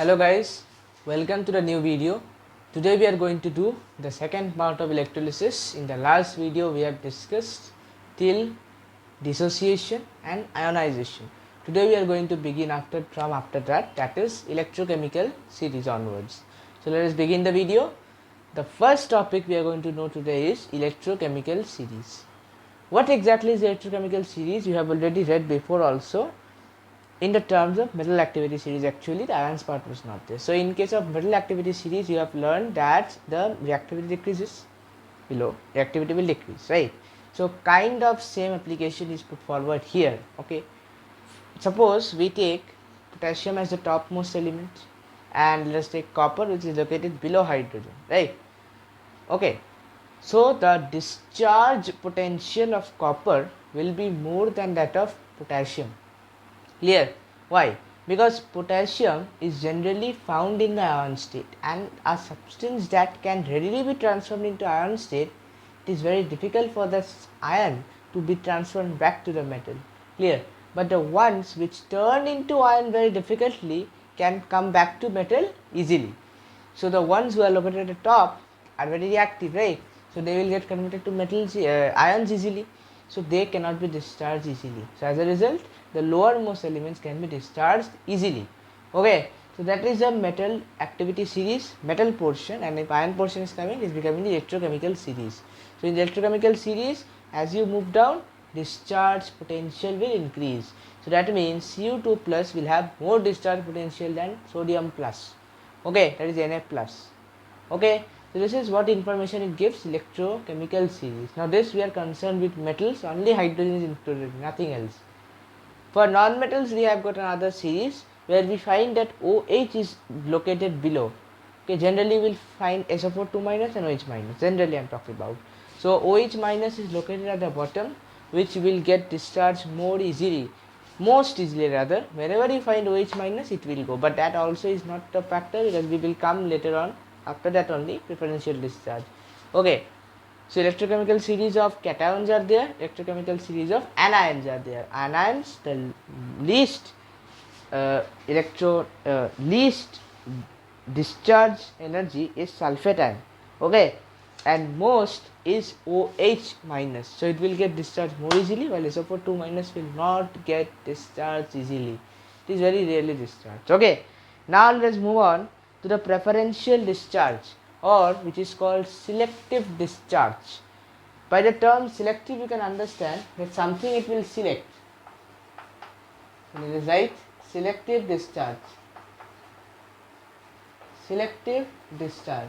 Hello guys, welcome to the new video. Today we are going to do the second part of electrolysis. In the last video we have discussed till dissociation and ionization. Today we are going to begin after that is electrochemical series onwards. So let us begin the video. The first topic we are going to know today is electrochemical series. What exactly is electrochemical series? You have already read before also. In the terms of metal activity series, actually the ions part was not there. So in case of metal activity series, you have learned that the reactivity decreases below, reactivity will decrease, right? So kind of same application is put forward here. Okay, suppose we take potassium as the topmost element and let us take copper, which is located below hydrogen, right? Okay, so the discharge potential of copper will be more than that of potassium. Clear? Why? Because potassium is generally found in the ion state, and a substance that can readily be transformed into ion state, it is very difficult for the ion to be transformed back to the metal. Clear? But the ones which turn into ion very difficultly can come back to metal easily. So the ones who are located at the top are very reactive, right? So they will get converted to metals, ions easily. So they cannot be discharged easily. So as a result, the lowermost elements can be discharged easily. Okay, so that is the metal activity series, metal portion, and if ion portion is coming, it is becoming the electrochemical series. So in the electrochemical series, as you move down, discharge potential will increase. So that means Cu2 plus will have more discharge potential than sodium plus. Okay, that is Na plus. Okay, so this is what information it gives, electrochemical series. Now this we are concerned with metals, only hydrogen is included, nothing else. For non-metals we have got another series where we find that OH is located below. Okay, generally we will find SO4 2 minus and OH minus, generally I am talking about. So OH minus is located at the bottom, which will get discharged more easily, most easily rather. Wherever you find OH minus it will go, but that also is not a factor because we will come later on, after that only preferential discharge. Okay, so electrochemical series of cations are there, electrochemical series of anions are there. Anions, the least least discharge energy is sulfate ion, okay, and most is OH minus, so it will get discharged more easily, while SO4 2 minus will not get discharged easily. It is very rarely discharged. Okay, now let us move on to the preferential discharge, or which is called selective discharge. By the term selective you can understand that something it will select. So it is right, selective discharge. Selective discharge,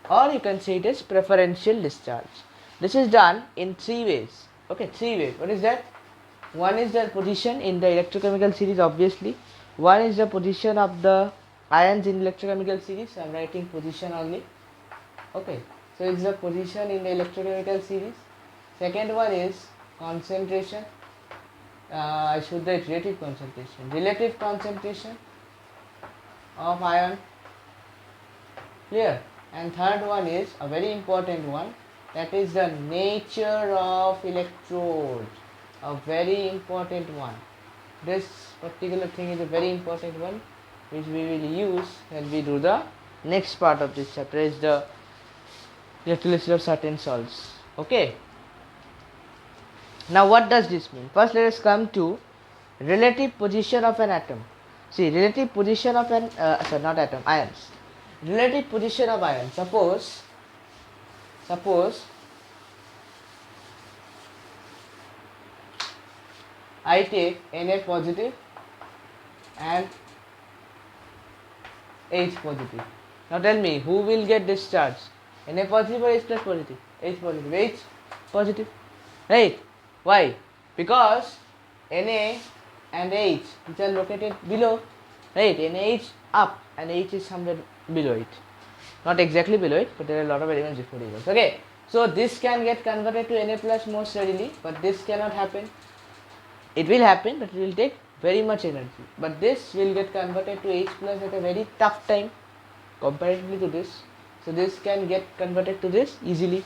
or you can say it as preferential discharge. This is done in three ways. Okay, three ways. What is that? One is the position in the electrochemical series, obviously. One is the position of the ions in electrochemical series. I am writing position only. Okay, so it's the position in the electrochemical series. Second one is concentration. I should write relative concentration. Relative concentration of ion. Clear? And third one is a very important one, that is the nature of electrode. A very important one. This particular thing is a very important one which we will use when we do the next part of this chapter, is the electrolysis of certain salts. Okay, now what does this mean? First let us come to relative position of an atom. See, relative position of an not atom, ions. Relative position of ions. Suppose I take Na positive and H positive. Now tell me, who will get discharged? Na positive or H plus positive? H positive. H positive. Right? Why? Because Na and H, which are located below, right? NaH up and H is somewhere below it. Not exactly below it, but there are a lot of elements before it. Okay, so this can get converted to Na plus most readily, but this cannot happen. It will happen, but it will take very much energy. But this will get converted to H plus at a very tough time comparatively to this. So this can get converted to this easily.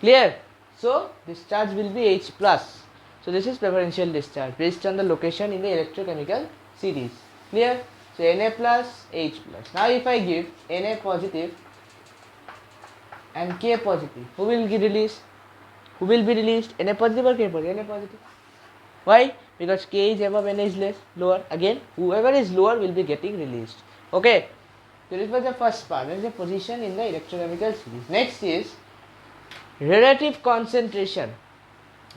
Clear? So discharge will be H plus. So this is preferential discharge based on the location in the electrochemical series. Clear? So Na plus H plus. Now if I give Na positive and K positive, who will be released? Who will be released? Na positive or K positive? Na positive. Why? Because K is above, Na is less, lower. Again, whoever is lower will be getting released. Okay. So this was the first part. That is the position in the electrochemical series. Next is relative concentration.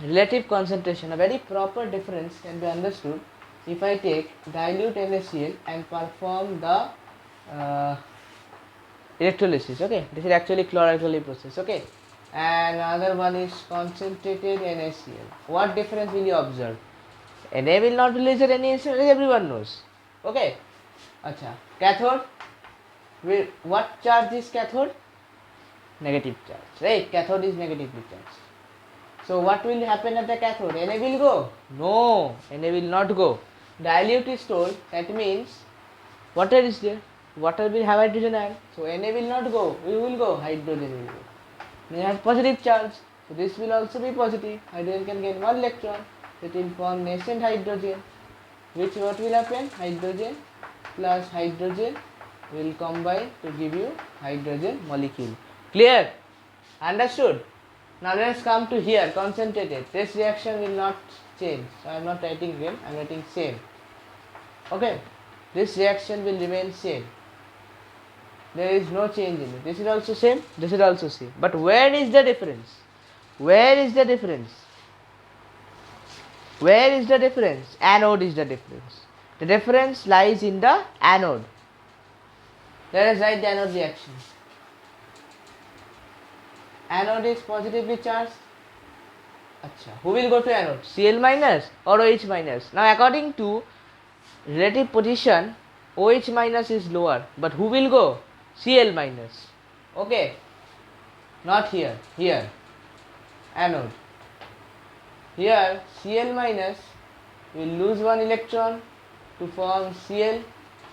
Relative concentration. A very proper difference can be understood if I take dilute NaCl and perform the electrolysis. Okay, this is actually chloralkali process. Okay, and another one is concentrated NaCl. What difference will you observe? Na will not release at any instant, everyone knows. Okay, acha. Cathode. What charge is cathode? Negative charge, right? Cathode is negatively charged. So what will happen at the cathode? Na will go? No, Na will not go. Dilute is stored, that means water is there. Water will have hydrogen ion. So Na will not go. We will go. Hydrogen will go. They have positive charge. So this will also be positive. Hydrogen can gain one electron. It will form nascent hydrogen. Which what will happen? Hydrogen plus hydrogen will combine to give you hydrogen molecule. Clear? Understood? Now let us come to here, concentrated. This reaction will not change. So I am not writing again, I am writing same. Okay? This reaction will remain same. There is no change in it. This is also same, this is also same. But where is the difference? Where is the difference? Where is the difference? Anode is the difference. The difference lies in the anode. Let us write the anode reaction. Anode is positively charged. Achha. Who will go to anode? Cl minus or OH minus? Now according to relative position, OH minus is lower. But who will go? Cl minus. Okay. Not here. Here. Anode. Here Cl minus will lose one electron to form Cl,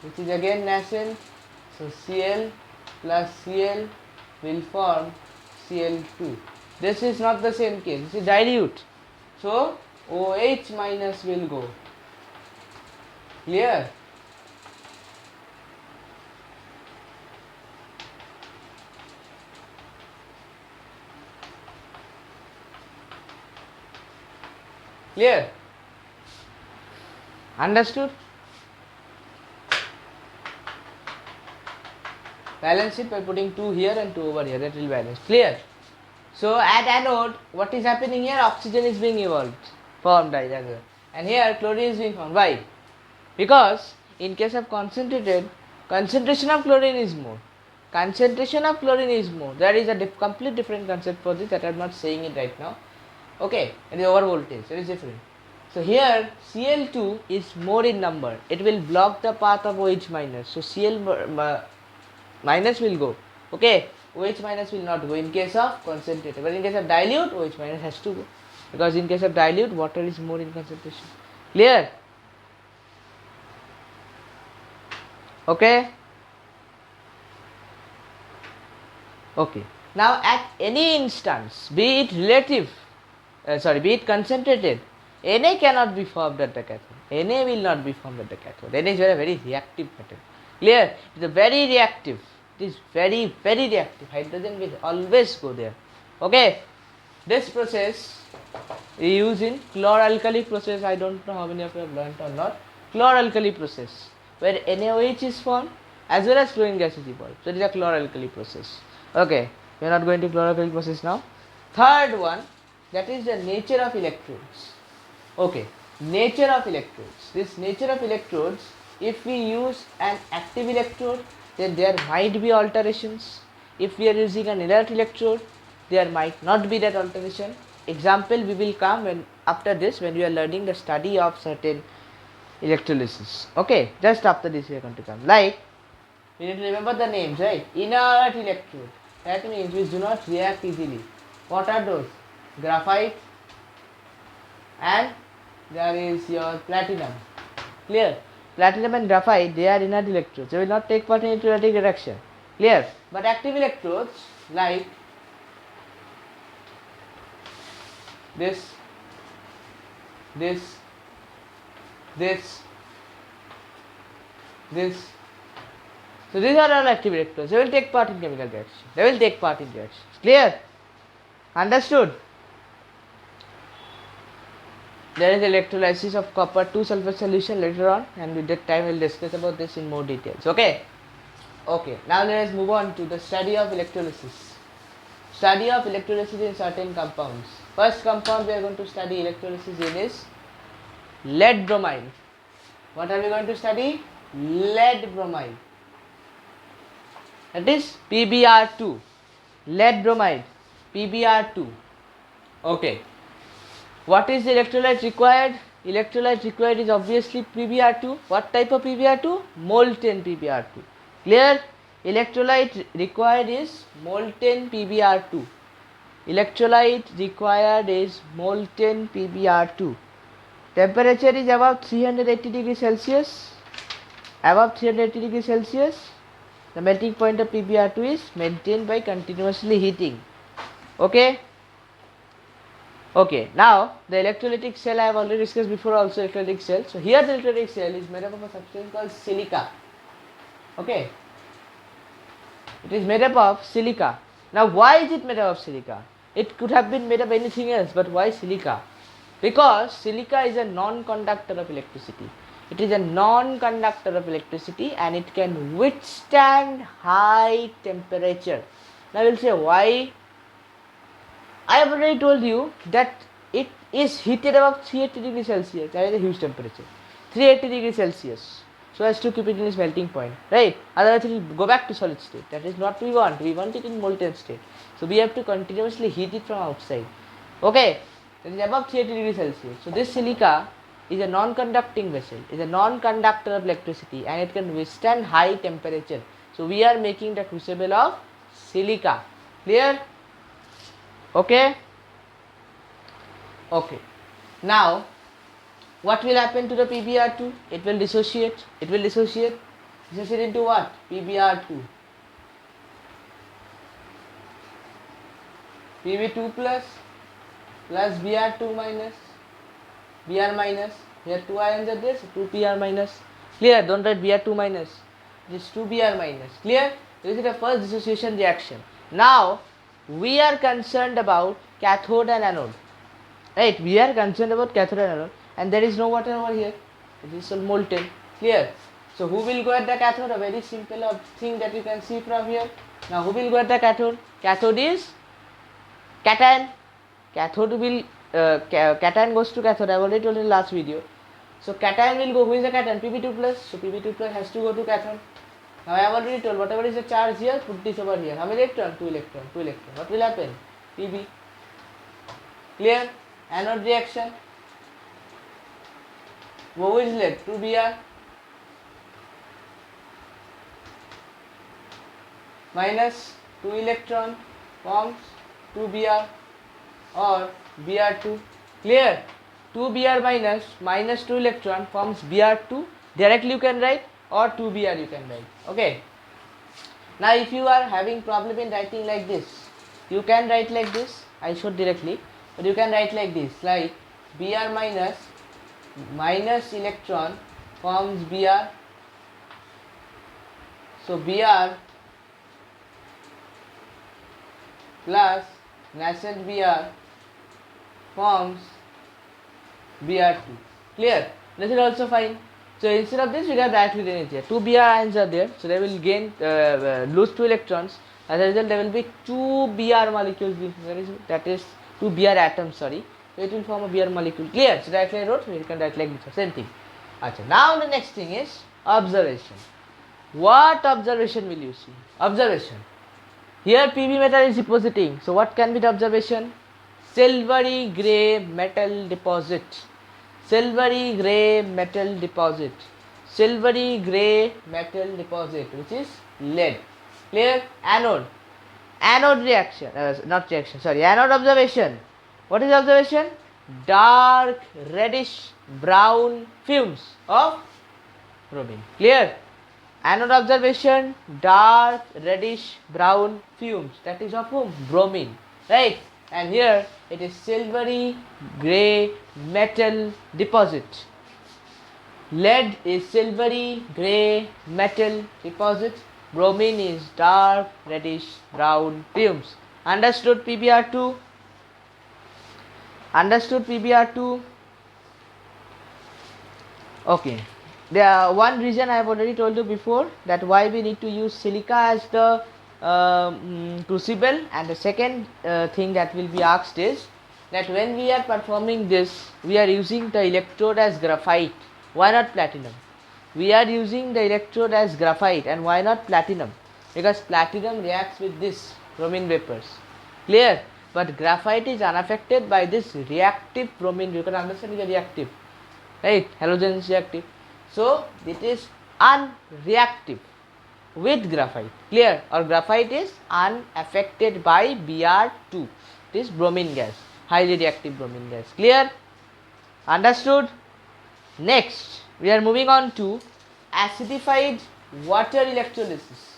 which is again nascent. So Cl plus Cl will form Cl2. This is not the same case. This is dilute. So OH minus will go. Clear? Clear? Understood? Balance it by putting 2 here and 2 over here. That will balance. Clear? So at anode, what is happening here? Oxygen is being formed either. And here chlorine is being formed. Why? Because in case of concentrated, concentration of chlorine is more. Concentration of chlorine is more. There is a complete different concept for this that I am not saying it right now. Okay, it is over voltage. It is different. So here Cl2 is more in number. It will block the path of OH minus. So Cl minus will go. Okay, OH minus will not go in case of concentrated. But in case of dilute, OH minus has to go. Because in case of dilute, water is more in concentration. Clear? Okay? Okay. Now at any instance, be it relative, be it concentrated, Na cannot be formed at the cathode. Na will not be formed at the cathode. Na is a very reactive metal. Clear? It is very reactive. It is very reactive. Hydrogen will always go there. Okay? This process we use in chloralkali process. I don't know how many of you have learnt or not. Chloralkali process, where NaOH is formed as well as chlorine gas is evolved. So it is a chloralkali process. Okay, we are not going to chloralkali process now. Third one, that is the nature of electrodes. Okay, nature of electrodes. This nature of electrodes, if we use an active electrode, then there might be alterations. If we are using an inert electrode, there might not be that alteration. Example we will come when after this, when we are learning the study of certain electrolysis. Okay, just after this we are going to come. Like, we need to remember the names, right? Inert electrode, that means which do not react easily. What are those? Graphite, and there is your platinum. Clear? Platinum and graphite, they are inert electrodes. They will not take part in electrolytic reaction. Clear? But active electrodes like this, this. So these are all active electrodes. They will take part in chemical reaction. They will take part in reactions. Clear? Understood? There is electrolysis of copper 2 sulfur solution later on, and with that time we will discuss about this in more details. Okay? Okay. Now let us move on to the study of electrolysis. Study of electrolysis in certain compounds. First compound we are going to study electrolysis in is lead bromide. What are we going to study? Lead bromide. That is PbR2. Lead bromide. PbR2. Okay. What is the electrolyte required? Electrolyte required is obviously PbR2. What type of PbR2? Molten PbR2. Clear? Electrolyte required is molten PbR2. Electrolyte required is molten PbR2. Temperature is above 380 degrees Celsius. Above 380 degrees Celsius, the melting point of PbR2 is maintained by continuously heating. Okay? Okay, now the electrolytic cell I have already discussed before also, electrolytic cell. So here the electrolytic cell is made up of a substance called silica. Okay? It is made up of silica. Now why is it made up of silica? It could have been made of anything else, but why silica? Because silica is a non-conductor of electricity. It is a non-conductor of electricity and it can withstand high temperature. Now you will say why? I have already told you that it is heated above 380 degrees Celsius. That is a huge temperature. 380 degrees Celsius. So as to keep it in its melting point, right? Otherwise it will go back to solid state. That is not we want. We want it in molten state. So we have to continuously heat it from outside. Okay? That is above 380 degrees Celsius. So this silica is a non-conducting vessel, is a non-conductor of electricity and it can withstand high temperature. So we are making the crucible of silica. Clear? Okay? Okay. Now, what will happen to the PbR2? It will dissociate. It will dissociate. Dissociate into what? PbR2. Pb2 plus Br2 minus Br minus. Here 2 ions are there, so 2 Br minus. Clear? Don't write Br2 minus. This 2 Br minus. Clear? This is the first dissociation reaction. Now, we are concerned about cathode and anode. Right? We are concerned about cathode and anode. And there is no water over here. It is all molten. Clear? So who will go at the cathode? A very simple thing that you can see from here. Now who will go at the cathode? Cathode is cation. Cathode will cation goes to cathode. I have already told in the last video. So cation will go. Who is the cation? Pb2 plus. So Pb2 plus has to go to cathode. Now I have already told whatever is the charge here, put this over here. How many electron? 2 electron. 2 electron. What will happen? Pb. Clear? Anode reaction. Who is left? 2 Br minus 2 electron forms 2 Br or Br2. Clear? 2 Br minus 2 electron forms Br2. Directly you can write or 2 Br you can write. Okay. Now if you are having problem in writing like this, you can write like this. I showed directly, but you can write like this, like Br minus electron forms Br. So Br plus nascent Br forms Br2. Clear? This is also fine. So instead of this, we have directly written it here. 2 Br ions are there, so they will gain lose 2 electrons. As a result, there will be 2 Br molecules. That is 2 Br atoms. Sorry, so it will form a Br molecule. Clear? So directly I wrote. So you can write like this. Same thing. Achha. Now the next thing is observation. What observation will you see? Observation. Here Pb metal is depositing. So what can be the observation? Silvery grey metal deposit. Silvery grey metal deposit. Silvery grey metal deposit, which is lead. Clear? Anode. Anode reaction. Not reaction. Sorry. Anode observation. What is observation? Dark reddish brown fumes of bromine. Clear? Anode observation, dark reddish brown fumes. That is of whom? Bromine. Right? And here it is silvery grey metal deposit. Lead is silvery grey metal deposit. Bromine is dark reddish brown fumes. Understood PbR2? Understood PbR2? Okay. There one reason I have already told you before, that why we need to use silica as the crucible, and the second thing that will be asked is that when we are performing this, we are using the electrode as graphite. Why not platinum? We are using the electrode as graphite, and why not platinum? Because platinum reacts with this bromine vapors. Clear? But graphite is unaffected by this reactive bromine. You can understand it is reactive, right? Halogen is reactive. So it is unreactive with graphite. Clear? Or graphite is unaffected by Br2. It is bromine gas, highly reactive bromine gas. Clear? Understood? Next, we are moving on to acidified water electrolysis.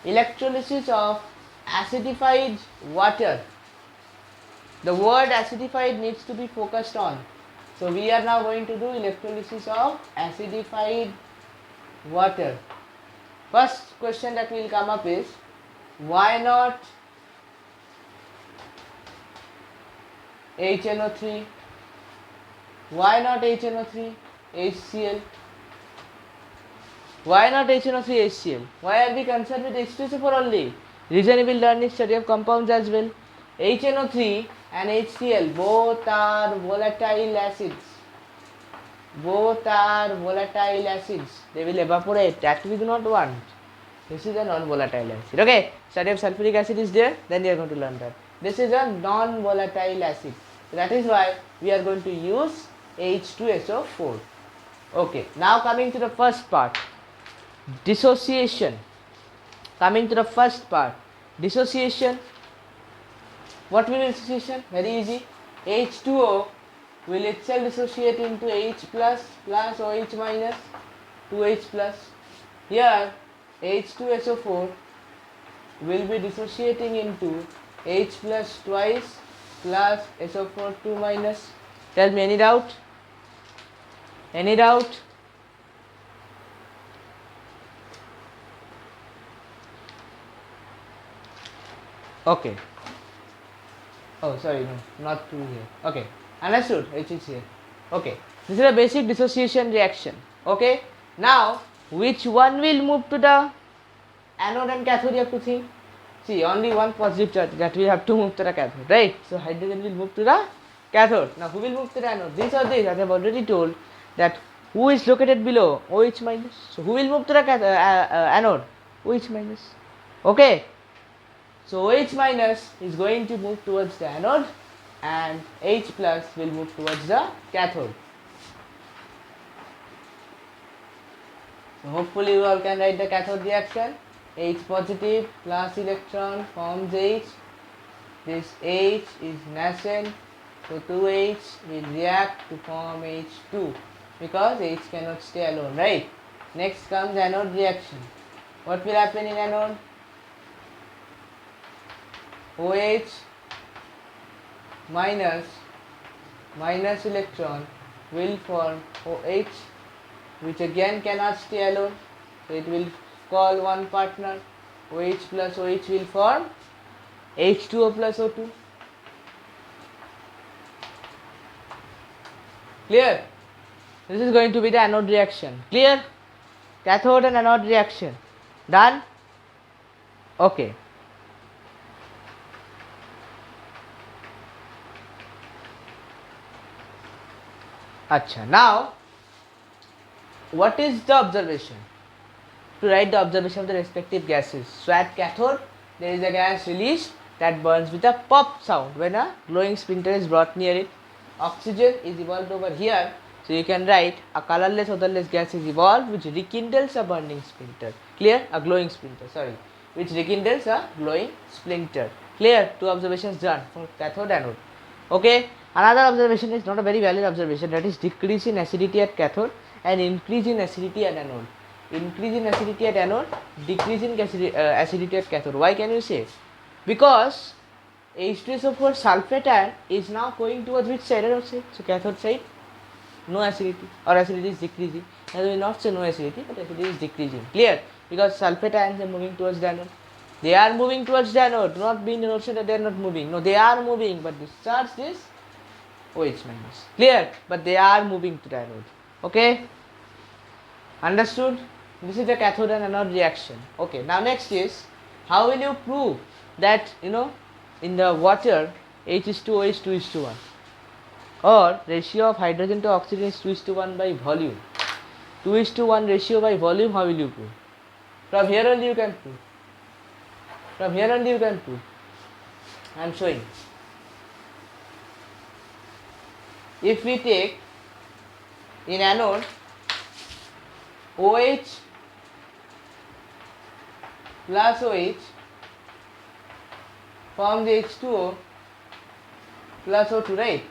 Electrolysis of acidified water. The word acidified needs to be focused on. So we are now going to do electrolysis of acidified water. First question that will come up is, why not HNO3? Why not HNO3? HCl? Why not HNO3 HCl? Why are we concerned with H2SO4 only? Reason we will learn is study of compounds as well. HNO3 and HCl both are volatile acids. Both are volatile acids. They will evaporate. That we do not want. This is a non-volatile acid. Okay. Study of sulfuric acid is there. Then we are going to learn that. This is a non-volatile acid. So that is why we are going to use H2SO4. Okay. Now coming to the first part. Dissociation. Coming to the first part. Dissociation. What will be dissociation? Very easy. H2O will itself dissociate into H plus OH minus 2H plus. Here H2SO4 will be dissociating into H plus twice plus SO4 2 minus. Tell me, any doubt? Any doubt? Okay. Oh, sorry, no, not 2 here. Okay, understood. H is here. Okay, this is a basic dissociation reaction. Okay, now which one will move to the anode and cathode? You have to think. See, only one positive charge that will have to move to the cathode, right? So hydrogen will move to the cathode. Now who will move to the anode? This or this? As I have already told that who is located below? OH minus. So who will move to the anode? OH minus. Okay. So OH minus is going to move towards the anode and H plus will move towards the cathode. So hopefully you all can write the cathode reaction. H positive plus electron forms H. This H is nascent, so 2H will react to form H2 because H cannot stay alone, right? Next comes anode reaction. What will happen in anode? OH minus electron will form OH, which again cannot stay alone, so it will call one partner. OH plus OH will form H2O plus O2. Clear? This is going to be the anode reaction. Clear? Cathode and anode reaction. Done? Okay. Acha. Now, what is the observation? To write the observation of the respective gases. So at cathode, there is a gas released that burns with a pop sound when a glowing splinter is brought near it. Oxygen is evolved over here. So you can write a colorless, odorless gas is evolved which rekindles a burning splinter. Clear? A glowing splinter, sorry. Which rekindles a glowing splinter. Clear? Two observations done for cathode and anode. Okay. Another observation is not a very valid observation, that is decrease in acidity at cathode and increase in acidity at anode. Increase in acidity at anode, decrease in acidity at cathode. Why can you say? Because H2SO4 sulfate ion is now going towards which side? So cathode side. no acidity, or acidity is decreasing. Now we will not say no acidity, but acidity is decreasing. Clear? Because sulfate ions are moving towards the anode. They are moving towards the anode. Do not be in the notion that they are not moving. No, they are moving, but discharge is OH minus. Clear? But they are moving to the anode. Okay? Understood? This is the cathode and anode reaction. Okay. Now next is, how will you prove that, in the water H is to OH 2 is to 1, or ratio of hydrogen to oxygen is 2 is to 1 by volume. 2 is to 1 ratio by volume, how will you prove? From here only you can prove. From here only you can prove. I am showing. If we take in anode OH plus OH forms H2O plus O2, right?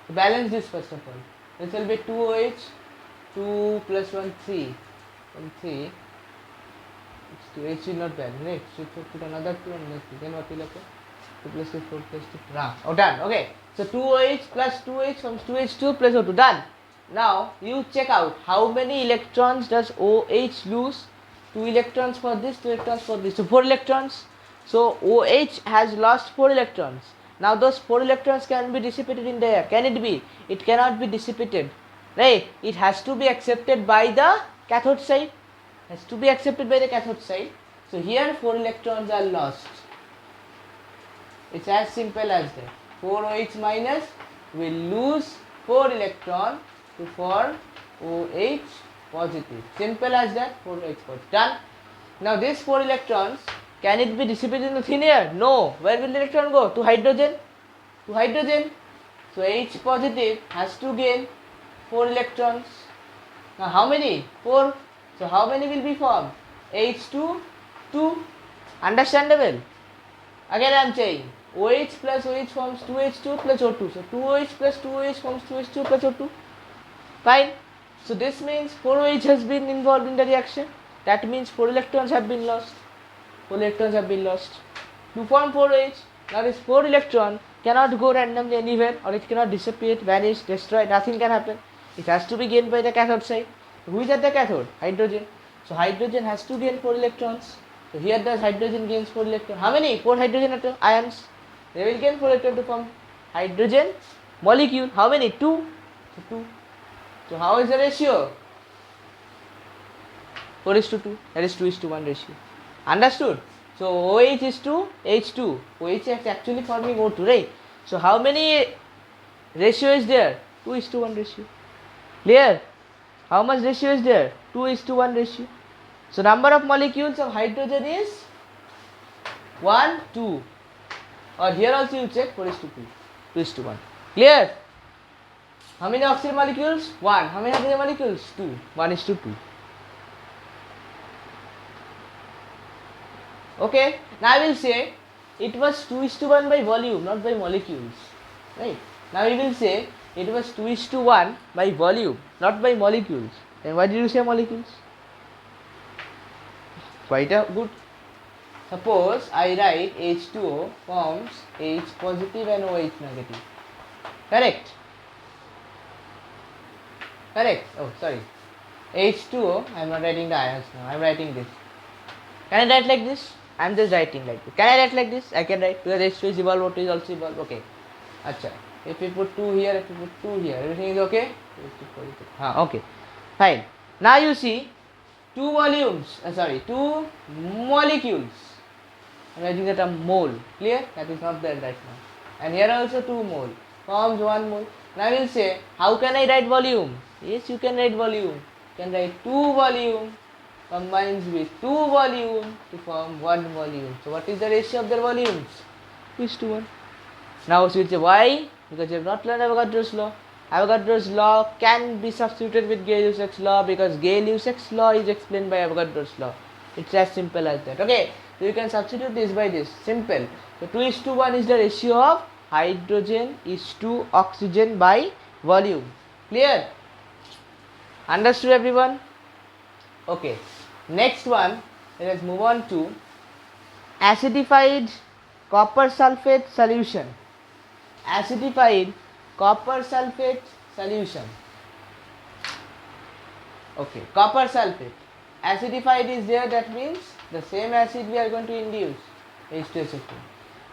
So balance this first of all. This will be 2OH, 2 plus 1, 3. 1, 3. H will not balance, right? So put another 2 and another 3. Then what will happen? 2 plus 2, 4 plus 2. Oh, done. Okay. So 2OH plus 2H forms 2H2 plus O2. Done. Now you check out how many electrons does OH lose. 2 electrons for this, 2 electrons for this. So 4 electrons. So OH has lost 4 electrons. Now those 4 electrons can be dissipated in the air. Can it be? It cannot be dissipated. Right? It has to be accepted by the cathode side. Has to be accepted by the cathode side. So here 4 electrons are lost. It's as simple as that. 4 OH minus will lose 4 electron to form OH positive. Simple as that. 4 OH positive. Done. Now these 4 electrons, can it be dissipated in the thin air? No. Where will the electron go? To hydrogen. To hydrogen. So H positive has to gain 4 electrons. Now how many? 4. So how many will be formed? H2, 2. Understandable? Again I am saying OH plus OH forms 2H2 plus O2. So 2OH plus 2OH forms 2H2 plus O2. Fine. So this means 4OH has been involved in the reaction. That means 4 electrons have been lost. 4 electrons have been lost. To form 4OH, now this 4 electron cannot go randomly anywhere, or it cannot dissipate, vanish, destroy. Nothing can happen. It has to be gained by the cathode side. Who is at the cathode? Hydrogen. So hydrogen has to gain 4 electrons. So here does hydrogen gains 4 electrons. How many? 4 hydrogen ions. They will gain 4 electrons to form hydrogen molecule. How many? 2. So 2. So how is the ratio? 4 is to 2. That is 2 is to 1 ratio. Understood? So OH is to H2. OH is actually forming O2, right? So how many ratio is there? 2 is to 1 ratio. Clear? How much ratio is there? 2 is to 1 ratio. So number of molecules of hydrogen is 1, 2. Or here also you check 4 is to 2. 2 is to 1. Clear? How many oxygen molecules? 1. How many hydrogen molecules? 2. 1 is to 2. Okay. Now I will say it was 2 is to 1 by volume, not by molecules. Right? Now we will say it was 2 is to 1 by volume, not by molecules. Then why did you say molecules? Quite a good. Suppose I write H2O forms H positive and OH negative. Correct? Correct? Oh, sorry. H2O, I am not writing the ions now, I am writing this. Can I write like this? I am just writing like this. Can I write like this? I can write, because H2 is evolved, O2 is also evolved. Okay. Acha. If we put 2 here, if we put 2 here, everything is okay? Okay. Fine. Now you see 2 volumes, 2 molecules. I am writing the term mole. Clear? That is not there right now. And here also 2 mole. Forms 1 mole. Now we will say, how can I write volume? Yes, you can write volume. You can write 2 volume combines with 2 volume to form 1 volume. So what is the ratio of their volumes? 2 is to 1. Now so you will say, why? Because you have not learned Avogadro's law. Avogadro's law can be substituted with Gay-Lussac's law, because Gay-Lussac's law is explained by Avogadro's law. It's as simple as that. Okay. So you can substitute this by this. Simple. So 2 is to 1 is the ratio of hydrogen is to oxygen by volume. Clear? Understood everyone? Okay. Next one, let us move on to acidified copper sulfate solution. Acidified copper sulfate solution. Okay, copper sulfate. Acidified is there, that means the same acid we are going to induce, H2SO4.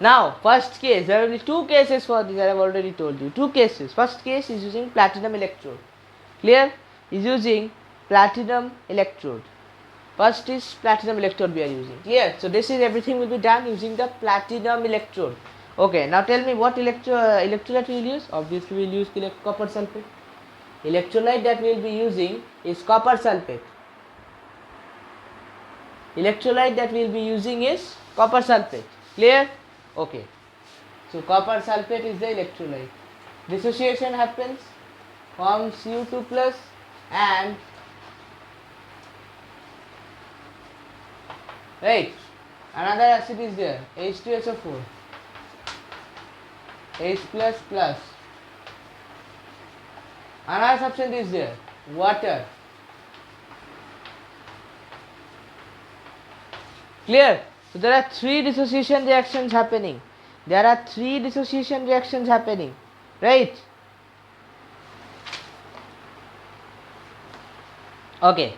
Now, first case, there will be two cases for this, I have already told you. Two cases. First case is using platinum electrode. Clear? Is using platinum electrode. First is platinum electrode we are using. Clear? So, this is everything will be done using the platinum electrode. Okay, now tell me what electrolyte we will use? Obviously, we will use copper sulfate. Electrolyte that we will be using is copper sulfate. Electrolyte that we will be using is copper sulfate. Clear? Okay. So copper sulfate is the electrolyte. Dissociation happens, forms Cu2 plus and right. Another acid is there, H2SO4, H plus plus. Another substance is there, water. Clear? So there are three dissociation reactions happening. There are three dissociation reactions happening, right? Okay.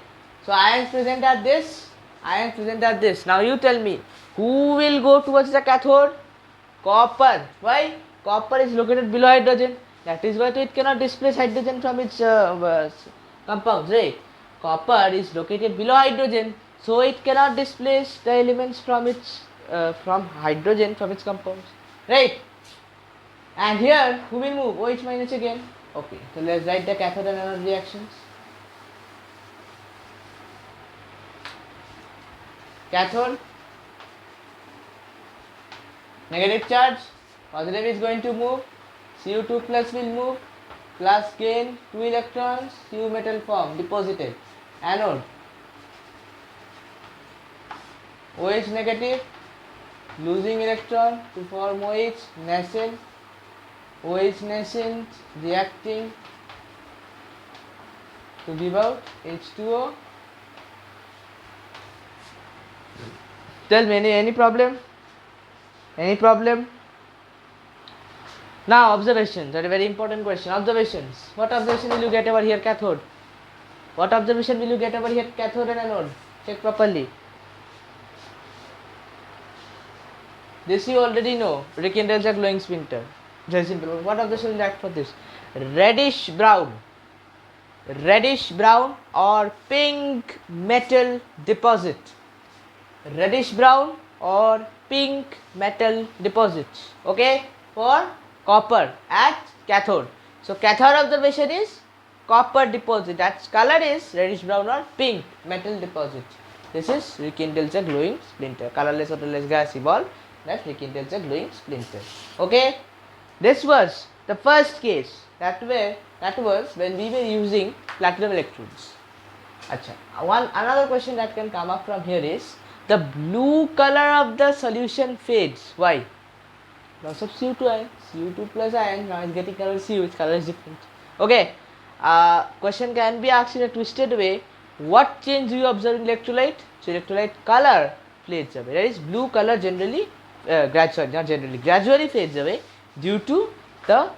So ions present at this, ions present at this. Now you tell me, who will go towards the cathode? Copper. Why? Copper is located below hydrogen. That is why it cannot displace hydrogen from its compounds, right? Copper is located below hydrogen, so it cannot displace the elements from its from hydrogen from its compounds, right? And here who will move? OH minus again. Okay, so let's write the cathode and anode reactions. Cathode, negative charge, positive is going to move, Cu2 plus will move, plus gain 2 electrons, Cu metal form deposited. Anode, OH negative, losing electron to form OH, nascent, OH nascent reacting to give out H2O. Tell me any problem? Any problem? Now observations, that is a very important question. Observations. What observation will you get over here, cathode? What observation will you get over here, cathode and anode? Check properly. This you already know. Rekindles a glowing splinter. Very simple. What observation will you act for this? Reddish brown or pink metal deposit. Reddish brown or pink metal deposits, okay, for copper at cathode. So cathode observation is copper deposit, that color is reddish brown or pink metal deposit. This is rekindles a glowing splinter, colorless odorless gassy ball that rekindles a glowing splinter. Okay, this was the first case, that was when we were using platinum electrodes. Another question that can come up from here is, the blue color of the solution fades. Why? Loss of Cu2 ions, Cu2 plus ions, now it's getting color Cu, its color is different. Okay, question can be asked in a twisted way. What change do you observe in electrolyte? So electrolyte color fades away. That is, blue color generally, gradually fades away due to the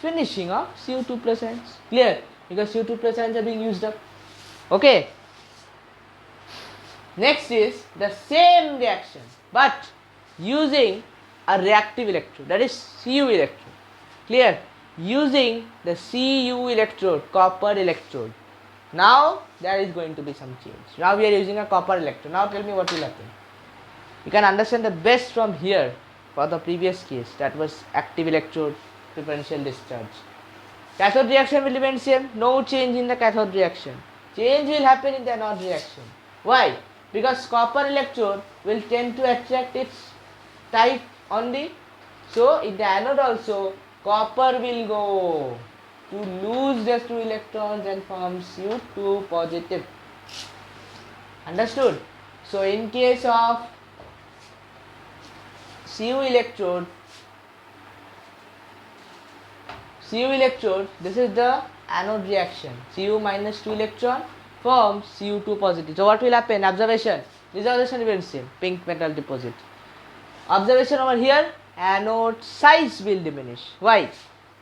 finishing of Cu2 plus ions. Clear? Because Cu2 plus ions are being used up. Okay. Next is the same reaction but using a reactive electrode, that is Cu electrode. Clear? Using the Cu electrode, copper electrode. Now there is going to be some change. Now we are using a copper electrode. Now tell me what will happen. You can understand the best from here for the previous case, that was active electrode, preferential discharge. Cathode reaction will remain same, no change in the cathode reaction. Change will happen in the anode reaction. Why? Because copper electrode will tend to attract its type only. So in the anode also, copper will go to lose just 2 electrons and form Cu2 positive. Understood? So in case of Cu electrode, this is the anode reaction. Cu minus 2 electron forms Cu2 positive. So what will happen? Observation. This observation remains same. Pink metal deposit. Observation over here, anode size will diminish. Why?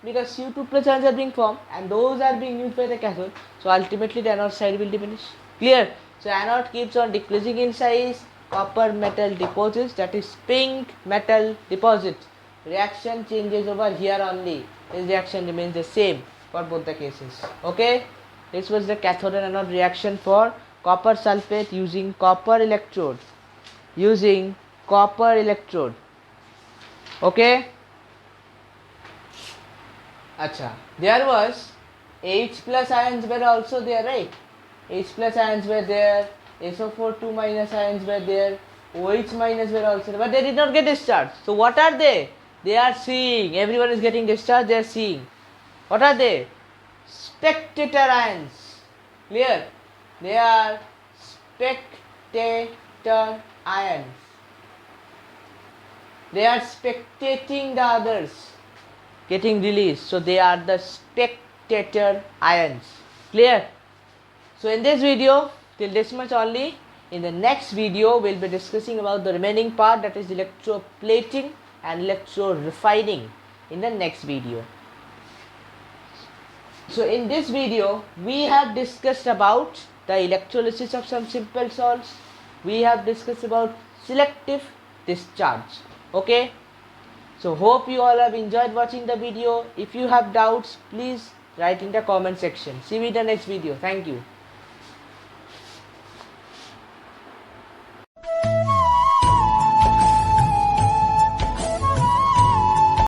because CO2 plus ions are being formed and those are being used by the cathode. So ultimately the anode side will diminish. Clear? So anode keeps on decreasing in size. Copper metal deposits, that is pink metal deposit. Reaction changes over here only. This reaction remains the same for both the cases. Okay? This was the cathode and anode reaction for copper sulfate using copper electrode. Using copper electrode. Okay? Acha. There was H plus ions were also there, right? H plus ions were there. SO4 2 minus ions were there. OH minus were also there, but they did not get discharged. So what are they? They are seeing. Everyone is getting discharged. They are seeing. What are they? Spectator ions. Clear? They are spectator ions. They are spectating the others getting released. So they are the spectator ions. Clear? So in this video, till this much only. In the next video, we'll be discussing about the remaining part, that is electroplating and electrorefining in the next video. So in this video, we have discussed about the electrolysis of some simple salts. We have discussed about selective discharge. Okay. So hope you all have enjoyed watching the video. If you have doubts, please write in the comment section. See you in the next video. Thank you.